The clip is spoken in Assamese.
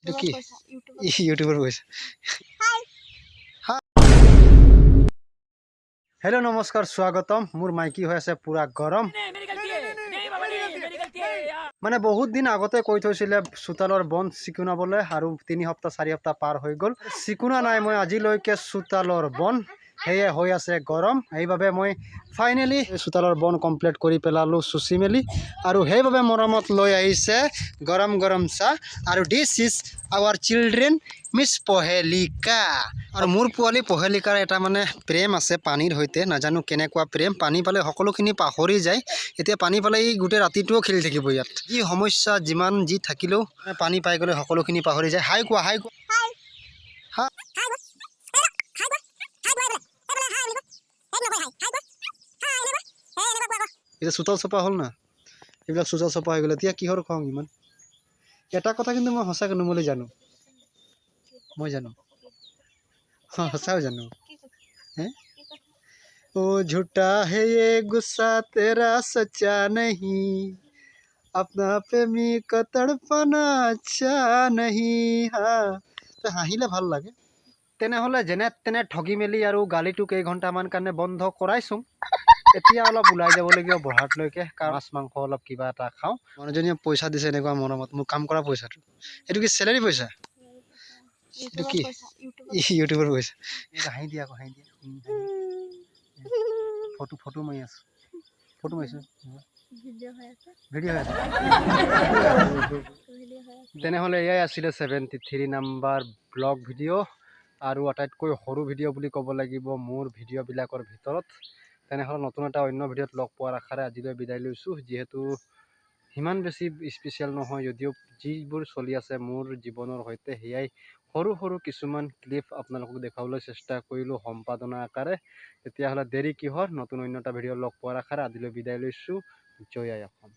এটা কি ইউটিউবৰ পইচা হেল্ল' নমস্কাৰ স্বাগতম মোৰ মাইকী হৈ আছে পুৰা গৰম মানে বহুত দিন আগতে কৈ থৈছিলে চোতালৰ বন চিকুনাবলৈ আৰু 3 সপ্তাহ 4 সপ্তাহ পাৰ হৈ গ'ল চিকুনা নাই মই আজিলৈকে চোতালৰ বন হেয়ে হৈ আছে গৰম এইভাবে মই ফাইনালি চোতালৰ বন কমপ্লিট কৰি পেলালো সুচি মেলি আৰু সেইভাবে মৰমত লৈ আহিছে গৰম গৰম চাহ আৰু this is our children miss Pahelika আৰু মোৰ পোৱালি পহেলিকাৰ এটা মানে প্ৰেম আছে পানীৰ সৈতে নাজানো কেনেকুৱা প্ৰেম পানী পালে সকলোখিনি পাহৰি যায় এতিয়া পানী পালে এই গোটেই ৰাতিটোও খেলি থাকিব ইয়াত যি সমস্যা যিমান যি থাকিলেও পানী পাই গ'লে সকলোখিনি পাহৰি যায় হাই কোৱা এতিয়া চোতাল চপা হ'ল না এইবিলাক চোতাল চপা হৈ গ'ল এতিয়া কিহৰ খং ইমান এটা কথা কিন্তু মই সঁচাকৈ নুমলি জানো মই জানো সঁচাও জানো ओ झूठा है ये गुस्सा तेरा सच्चा नहीं अपना प्रेमी का तड़पना अच्छा नहीं हाँ तो হাঁহিলে ভাল লাগে তেনেহ'লে যেনে তেনে ঠগি মেলি আৰু গালিটো কেইঘণ্টামান কাৰণে বন্ধ কৰাইছোঁ এতিয়া অলপ ওলাই যাবলগীয়া বহাটলৈকে মাছ মাংস অলপ কিবা এটা খাওঁ মানুহজনীয়ে পইচা দিছে এনেকুৱা মৰমত মোৰ কাম কৰা পইচাটো এইটো কি চেলাৰী পইচা এইটো কি ইউটিউবৰ পইচা হাঁহি দিয়া আকৌ হাঁহি দিয়া ফটো মাৰি আছো ফটো মাৰিছো ভিডিঅ' হৈ আছে তেনেহ'লে এয়াই আছিলে 73 নম্বৰ ব্লগ ভিডিঅ' আৰু আটাইতকৈ সৰু ভিডিঅ' বুলি ক'ব লাগিব মোৰ ভিডিঅ'বিলাকৰ ভিতৰত তেনেহ'লে নতুন এটা অন্য ভিডিঅ'ত লগ পোৱাৰ আশাৰে আজিলৈ বিদায় লৈছোঁ যিহেতু সিমান বেছি স্পেচিয়েল নহয় যদিও যিবোৰ চলি আছে মোৰ জীৱনৰ সৈতে সেয়াই সৰু সৰু কিছুমান ক্লিপ আপোনালোকক দেখাবলৈ চেষ্টা কৰিলোঁ সম্পাদনা আকাৰে তেতিয়াহ'লে দেৰি কিহৰ নতুন অন্য এটা ভিডিঅ' লগ পোৱাৰ আশাৰে আজিলৈ বিদায় লৈছোঁ জয় আই অসম।